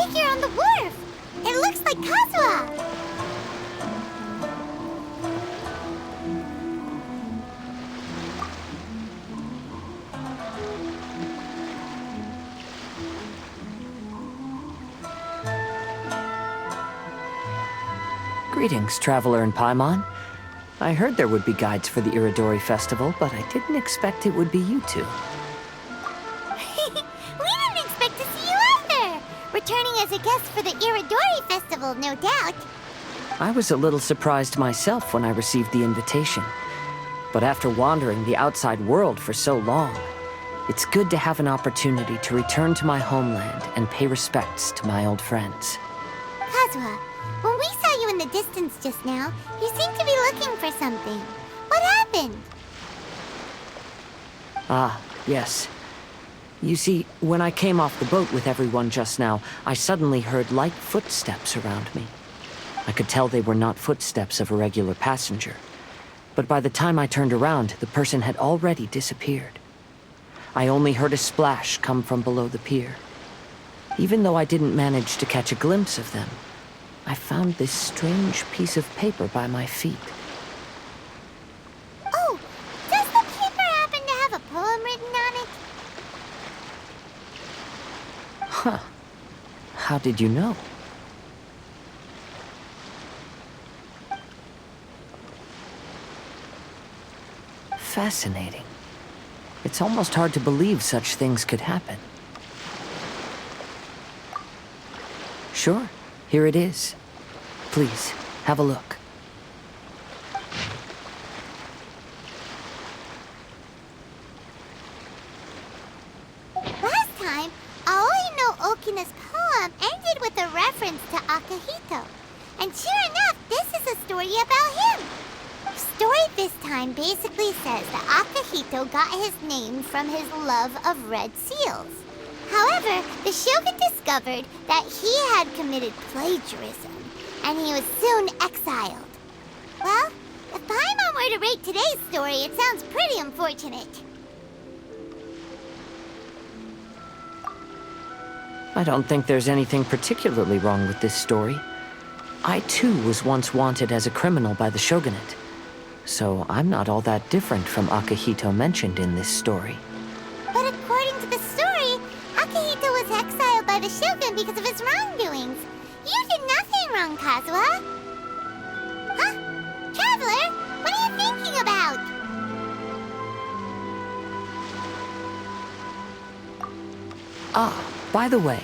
figure on the wharf! It looks like Kazuha! Greetings, traveler in Paimon. I heard there would be guides for the Irodori Festival, but I didn't expect it would be you two. We didn't expect to see you either! Returning as a guest for the Irodori Festival, no doubt. I was a little surprised myself when I received the invitation. But after wandering the outside world for so long, it's good to have an opportunity to return to my homeland and pay respects to my old friends. Kazuha, when we saw you in the distance just now, you seemed to be looking for something. What happened? Ah, yes. You see, when I came off the boat with everyone just now, I suddenly heard light footsteps around me. I could tell they were not footsteps of a regular passenger. But by the time I turned around, the person had already disappeared. I only heard a splash come from below the pier. Even though I didn't manage to catch a glimpse of them, I found this strange piece of paper by my feet. Oh, does the paper happen to have a poem written on it? Huh. How did you know? Fascinating. It's almost hard to believe such things could happen. Sure, here it is. Please, have a look. Last time, Aoi no Okina's poem ended with a reference to Akihito. And sure enough, this is a story about him. The story this time basically says that Akihito got his name from his love of red seals. However, the Shogun discovered that he had committed plagiarism, and he was soon exiled. Well, if Paimon were to rate today's story, it sounds pretty unfortunate. I don't think there's anything particularly wrong with this story. I too was once wanted as a criminal by the Shogunate. So I'm not all that different from Akihito mentioned in this story. But according to the story, Akihito was exiled by the Shogun because of his wrongdoings. You did nothing wrong, Kazuha. Huh? Traveler, what are you thinking about? Ah, by the way,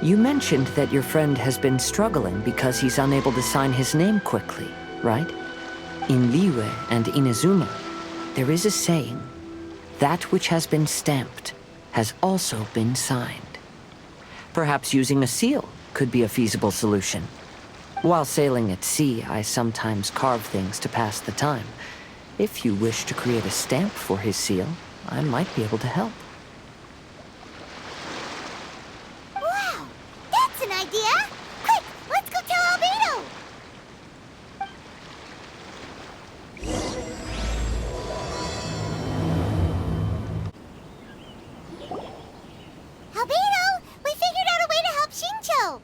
you mentioned that your friend has been struggling because he's unable to sign his name quickly, right? In Liyue and Inazuma, there is a saying, that which has been stamped has also been signed. Perhaps using a seal could be a feasible solution. While sailing at sea, I sometimes carve things to pass the time. If you wish to create a stamp for his seal, I might be able to help. Wow, that's an idea! Quick, let's go tell Albedo! Albedo, we figured out a way to help Shincho!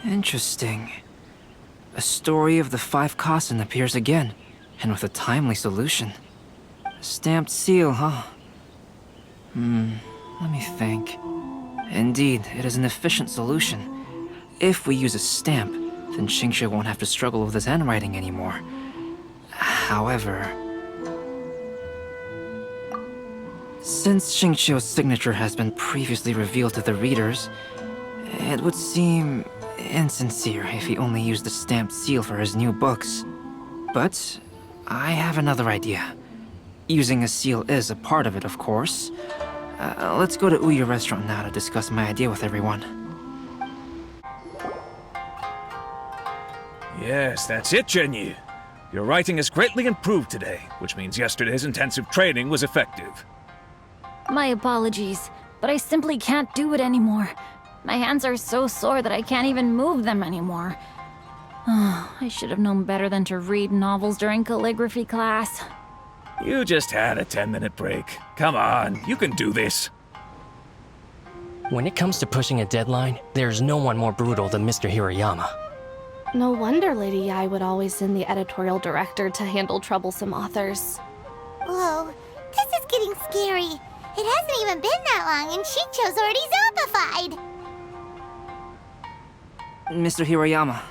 Interesting. A story of the 5 Kasen appears again, and with a timely solution. A stamped seal, huh? Let me think. Indeed, it is an efficient solution. If we use a stamp, then Xingqiu won't have to struggle with his handwriting anymore. However, since Xingqiu's signature has been previously revealed to the readers, it would seem insincere if he only used the stamped seal for his new books. But I have another idea. Using a seal is a part of it, of course. Let's go to Ouya Restaurant now to discuss my idea with everyone. Yes, that's it, Zhenyu. Your writing has greatly improved today, which means yesterday's intensive training was effective. My apologies, but I simply can't do it anymore. My hands are so sore that I can't even move them anymore. I should have known better than to read novels during calligraphy class. You just had a 10-minute break. Come on, you can do this. When it comes to pushing a deadline, there's no one more brutal than Mr. Hirayama. No wonder Lady Yai would always send the editorial director to handle troublesome authors. Whoa, this is getting scary. It hasn't even been that long and Shincho's already zombified. Mr. Hirayama,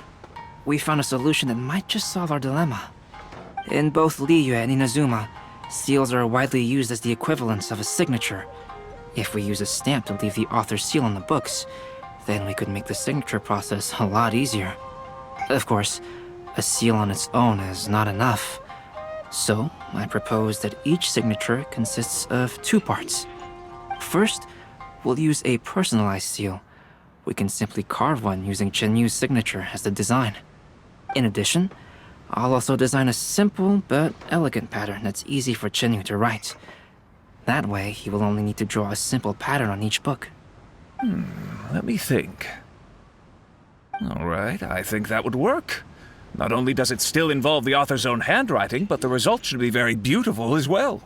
we found a solution that might just solve our dilemma. In both Liyue and Inazuma, seals are widely used as the equivalents of a signature. If we use a stamp to leave the author's seal on the books, then we could make the signature process a lot easier. Of course, a seal on its own is not enough. So, I propose that each signature consists of 2 parts. First, we'll use a personalized seal. We can simply carve one using Chenyu's signature as the design. In addition, I'll also design a simple but elegant pattern that's easy for Chenyu to write. That way, he will only need to draw a simple pattern on each book. Let me think. Alright, I think that would work. Not only does it still involve the author's own handwriting, but the result should be very beautiful as well.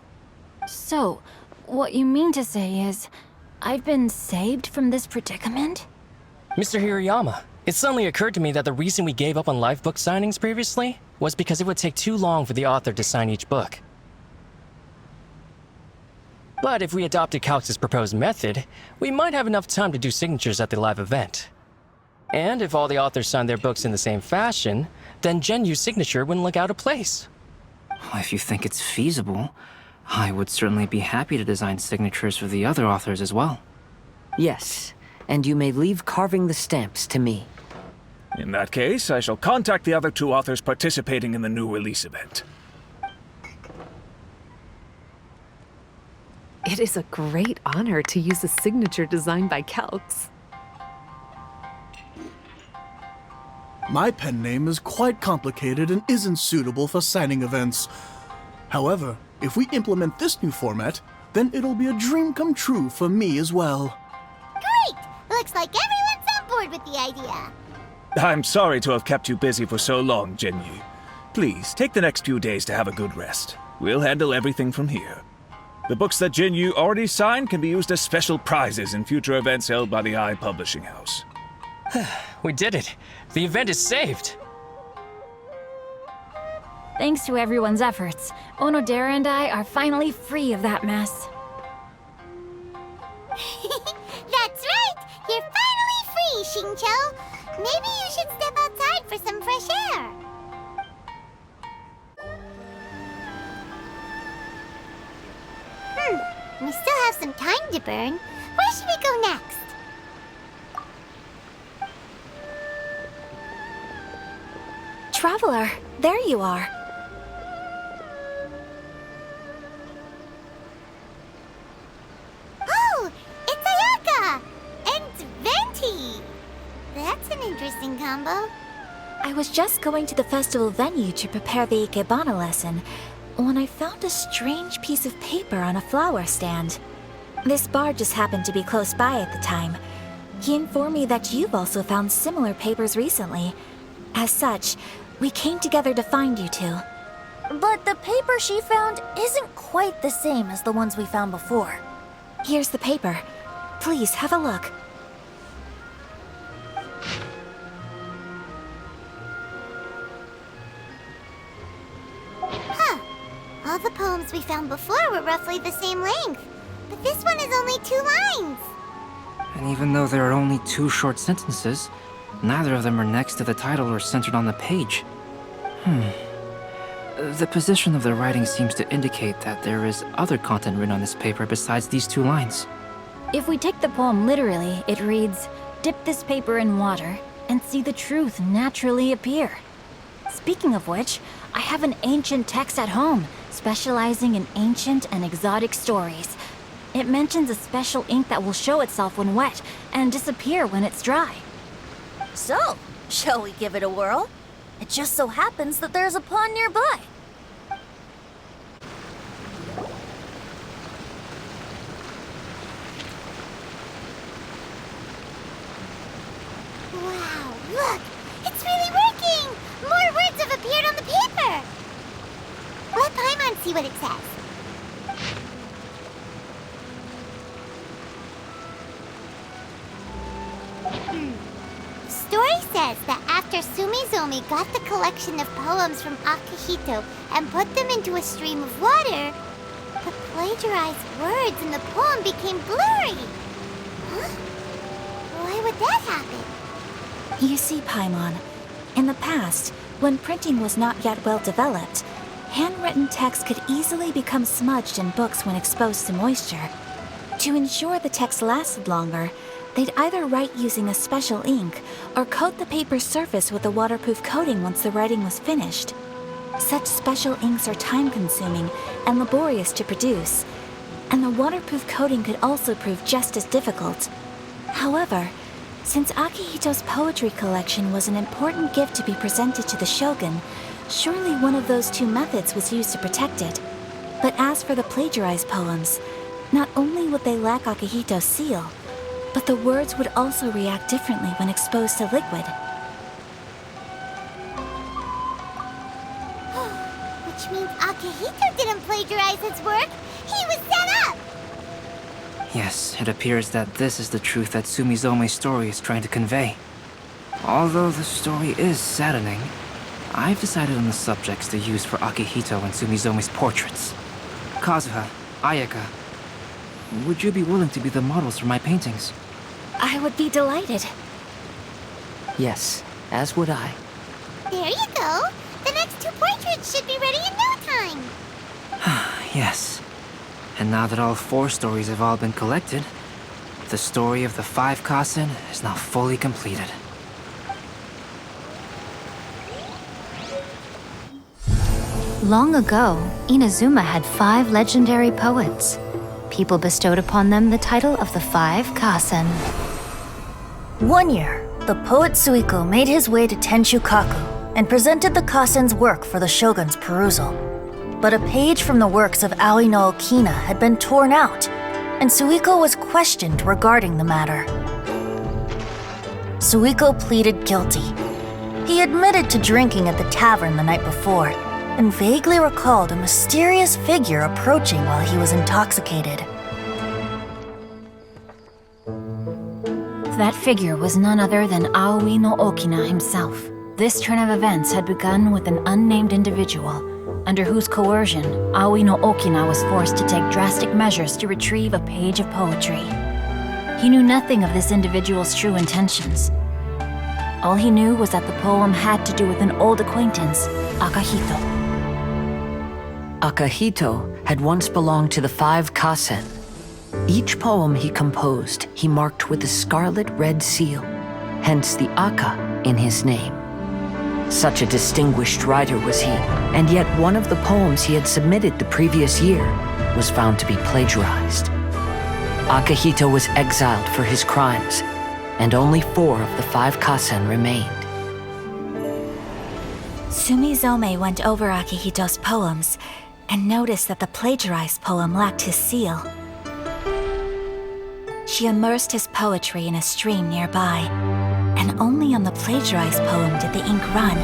So, what you mean to say is, I've been saved from this predicament? Mr. Hirayama, it suddenly occurred to me that the reason we gave up on live book signings previously was because it would take too long for the author to sign each book. But if we adopted Calx's proposed method, we might have enough time to do signatures at the live event. And if all the authors signed their books in the same fashion, then Genyu's signature wouldn't look out of place. If you think it's feasible, I would certainly be happy to design signatures for the other authors as well. Yes, and you may leave carving the stamps to me. In that case, I shall contact the other 2 authors participating in the new release event. It is a great honor to use a signature designed by Calx. My pen name is quite complicated and isn't suitable for signing events. However, if we implement this new format, then it'll be a dream come true for me as well. Great! Looks like everyone's on board with the idea. I'm sorry to have kept you busy for so long, Genyu. Please, take the next few days to have a good rest. We'll handle everything from here. The books that Genyu already signed can be used as special prizes in future events held by the I Publishing House. We did it! The event is saved! Thanks to everyone's efforts, Onodera and I are finally free of that mess. That's right! You're finally free, Shincho! Maybe you should step outside for some fresh air. We still have some time to burn. Where should we go next? Traveler, there you are. Oh, it's Ayaka! And Venti! That's an interesting combo. I was just going to the festival venue to prepare the Ikebana lesson when I found a strange piece of paper on a flower stand. This bard just happened to be close by at the time. He informed me that you've also found similar papers recently. As such, we came together to find you two. But the paper she found isn't quite the same as the ones we found before. Here's the paper. Please have a look. All the poems we found before were roughly the same length, but this one is only 2 lines. And even though there are only 2 short sentences, neither of them are next to the title or centered on the page. The position of the writing seems to indicate that there is other content written on this paper besides these 2 lines. If we take the poem literally, it reads, "Dip this paper in water and see the truth naturally appear." Speaking of which, I have an ancient text at home, specializing in ancient and exotic stories. It mentions a special ink that will show itself when wet and disappear when it's dry. So, shall we give it a whirl? It just so happens that there's a pond nearby. Wow, look! It's really working! More words have appeared on the paper! Let Paimon see what it says. says that after Sumizomi got the collection of poems from Akihito and put them into a stream of water, the plagiarized words in the poem became blurry. Huh? Why would that happen? You see, Paimon, in the past, when printing was not yet well developed, handwritten text could easily become smudged in books when exposed to moisture. To ensure the text lasted longer, they'd either write using a special ink or coat the paper's surface with a waterproof coating once the writing was finished. Such special inks are time-consuming and laborious to produce, and the waterproof coating could also prove just as difficult. However, since Akihito's poetry collection was an important gift to be presented to the shogun, surely one of those two methods was used to protect it. But as for the plagiarized poems, not only would they lack Akihito's seal, but the words would also react differently when exposed to liquid. Which means Akihito didn't plagiarize his work. He was set up! Yes, it appears that this is the truth that Sumizome's story is trying to convey. Although the story is saddening, I've decided on the subjects to use for Akihito and Sumizome's portraits. Kazuha, Ayaka, would you be willing to be the models for my paintings? I would be delighted. Yes, as would I. There you go. The next two portraits should be ready in no time. Yes. And now that all 4 stories have all been collected, the story of the 5 Kasen is now fully completed. Long ago, Inazuma had 5 legendary poets. People bestowed upon them the title of the 5 Kasen. One year, the poet Suiko made his way to Tenshukaku and presented the Kasen's work for the shogun's perusal. But a page from the works of Aoi no Okina had been torn out, and Suiko was questioned regarding the matter. Suiko pleaded guilty. He admitted to drinking at the tavern the night before, and vaguely recalled a mysterious figure approaching while he was intoxicated. That figure was none other than Aoi no Okina himself. This turn of events had begun with an unnamed individual, under whose coercion, Aoi no Okina was forced to take drastic measures to retrieve a page of poetry. He knew nothing of this individual's true intentions. All he knew was that the poem had to do with an old acquaintance, Akihito. Akihito had once belonged to the 5 Kasen. Each poem he composed, he marked with a scarlet red seal, hence the Aka in his name. Such a distinguished writer was he, and yet one of the poems he had submitted the previous year was found to be plagiarized. Akihito was exiled for his crimes, and only 4 of the 5 Kasen remained. Sumizome went over Akihito's poems and noticed that the plagiarized poem lacked his seal. She immersed his poetry in a stream nearby, and only on the plagiarized poem did the ink run.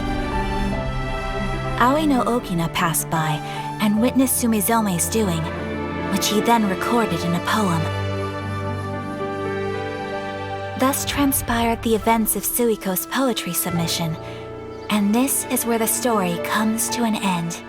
Aoi no Okina passed by and witnessed Sumizome's doing, which he then recorded in a poem. Thus transpired the events of Suiko's poetry submission, and this is where the story comes to an end.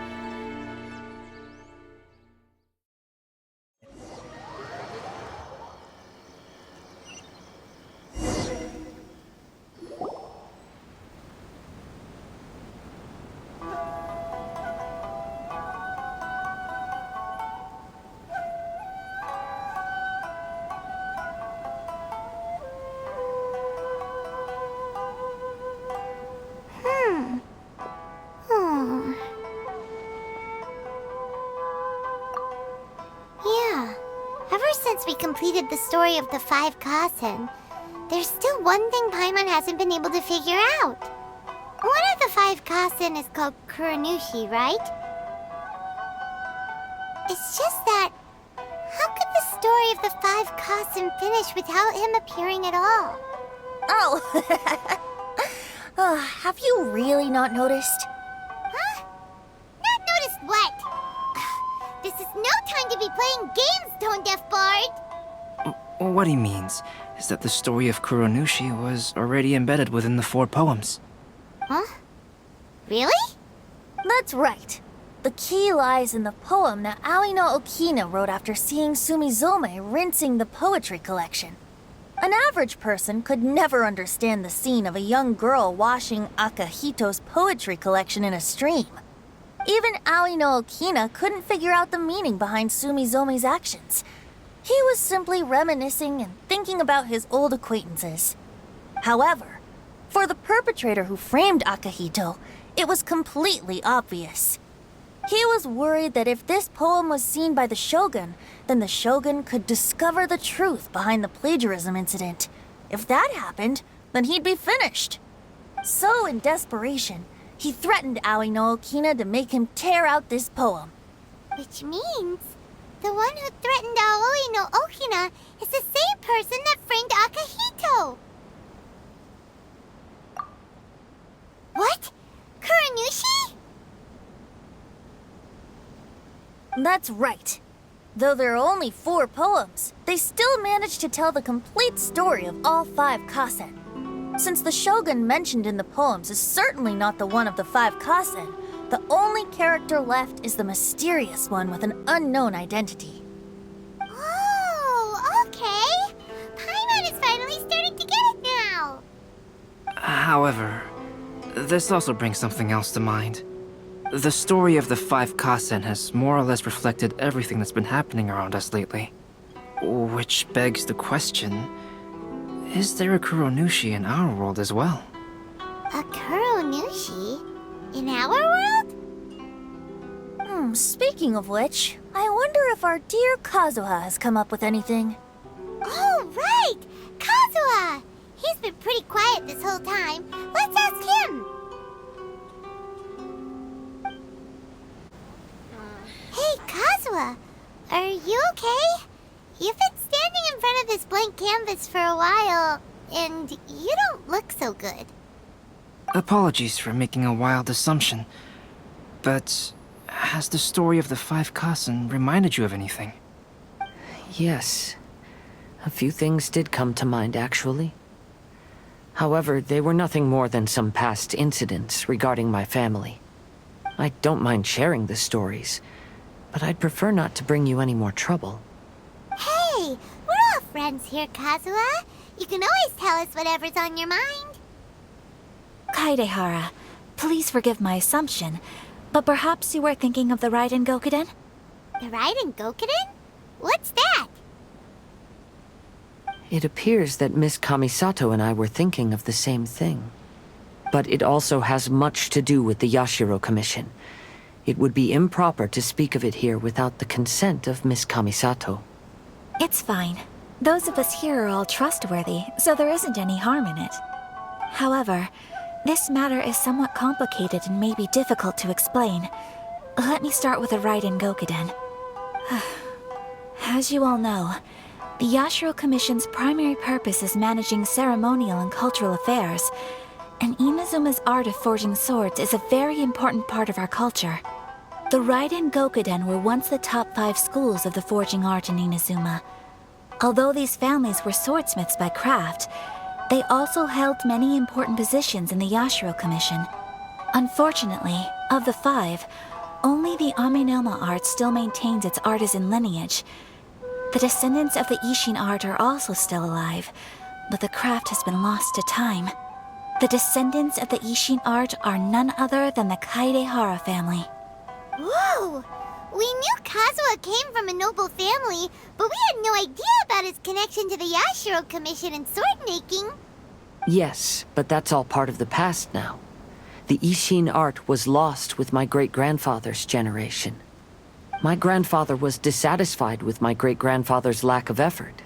Yeah. Ever since we completed the story of the 5 Kasen, there's still one thing Paimon hasn't been able to figure out. One of the 5 Kasen is called Kuranushi, right? It's just that, how could the story of the 5 Kasen finish without him appearing at all? Oh, have you really not noticed? Huh? Not noticed what? This is no time to be playing games, Tone Deaf Bard! What he means is that the story of Kuronushi was already embedded within the 4 poems. Huh? Really? That's right. The key lies in the poem that Aoi no Okina wrote after seeing Sumizome rinsing the poetry collection. An average person could never understand the scene of a young girl washing Akahito's poetry collection in a stream. Even Aoi no Okina couldn't figure out the meaning behind Sumizome's actions. He was simply reminiscing and thinking about his old acquaintances. However, for the perpetrator who framed Akahito, it was completely obvious. He was worried that if this poem was seen by the Shogun, then the Shogun could discover the truth behind the plagiarism incident. If that happened, then he'd be finished. So, in desperation, he threatened Aoi no Okina to make him tear out this poem. Which means the one who threatened Aoi no Okina is the same person that framed Akahito. What? Kuronushi? That's right. Though there are only 4 poems, they still managed to tell the complete story of all 5 kasen. Since the Shogun mentioned in the poems is certainly not the one of the 5 kasen, the only character left is the mysterious one with an unknown identity. Oh, okay. Paimon is finally starting to get it now. However, this also brings something else to mind. The story of the 5 kasen has more or less reflected everything that's been happening around us lately. Which begs the question, is there a Kuronushi in our world as well? A Kuronushi? In our world? Speaking of which, I wonder if our dear Kazuha has come up with anything. Oh, right! Kazuha! He's been pretty quiet this whole time. Let's ask him. Hey, Kazuha! Are you okay? You've been standing in front of this blank canvas for a while, and you don't look so good. Apologies for making a wild assumption, but has the story of the 5 kasen reminded you of anything? Yes. A few things did come to mind, actually. However, they were nothing more than some past incidents regarding my family. I don't mind sharing the stories, but I'd prefer not to bring you any more trouble. Hey, we're all friends here, Kazuha. You can always tell us whatever's on your mind. Kaidehara, please forgive my assumption, but perhaps you were thinking of the Raiden Gokuden? The Raiden Gokuden? What's that? It appears that Miss Kamisato and I were thinking of the same thing. But it also has much to do with the Yashiro Commission. It would be improper to speak of it here without the consent of Miss Kamisato. It's fine. Those of us here are all trustworthy, so there isn't any harm in it. However, this matter is somewhat complicated and may be difficult to explain. Let me start with the Raiden Gokuden. As you all know, the Yashiro Commission's primary purpose is managing ceremonial and cultural affairs, and Inazuma's art of forging swords is a very important part of our culture. The Raiden Gokuden were once the top 5 schools of the forging art in Inazuma. Although these families were swordsmiths by craft, they also held many important positions in the Yashiro Commission. Unfortunately, of the 5, only the Amenoma art still maintains its artisan lineage. The descendants of the Ishin art are also still alive, but the craft has been lost to time. The descendants of the Ishin art are none other than the Kaidehara family. Whoa! We knew Kazuha came from a noble family, but we had no idea about his connection to the Yashiro Commission and sword making. Yes, but that's all part of the past now. The Ishin art was lost with my great-grandfather's generation. My grandfather was dissatisfied with my great-grandfather's lack of effort.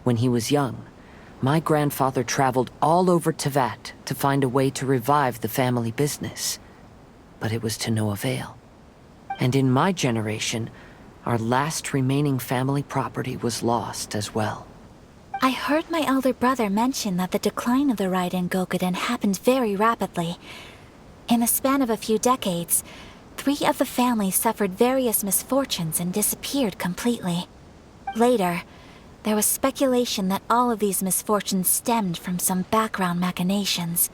When he was young, my grandfather traveled all over Teyvat to find a way to revive the family business. But it was to no avail. And in my generation, our last remaining family property was lost as well. I heard my elder brother mention that the decline of the Raiden Gokuden happened very rapidly. In the span of a few decades, 3 of the families suffered various misfortunes and disappeared completely. Later, There was speculation that all of these misfortunes stemmed from some background machinations,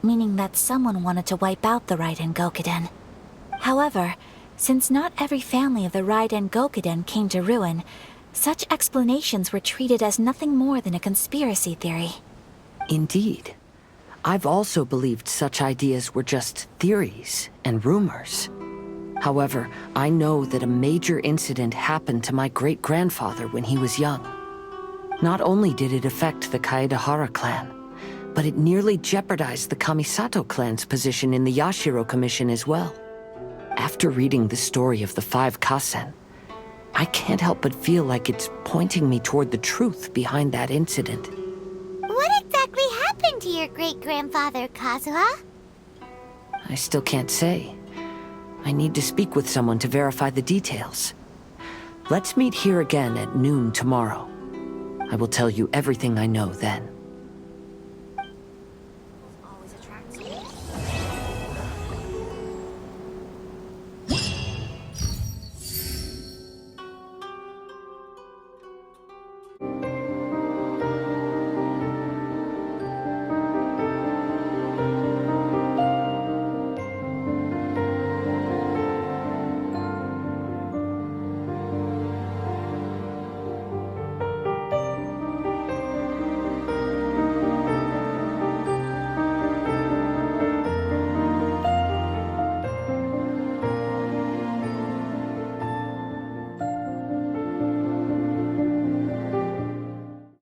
meaning that someone wanted to wipe out the Raiden Gokuden. However, since not every family of the Raiden Gokuden came to ruin, such explanations were treated as nothing more than a conspiracy theory. Indeed. I've also believed such ideas were just theories and rumors. However, I know that a major incident happened to my great-grandfather when he was young. Not only did it affect the Kaedahara clan, but it nearly jeopardized the Kamisato clan's position in the Yashiro Commission as well. After reading the story of the 5 Kasen, I can't help but feel like it's pointing me toward the truth behind that incident. What exactly happened to your great-grandfather, Kazuha? I still can't say. I need to speak with someone to verify the details. Let's meet here again at noon tomorrow. I will tell you everything I know then.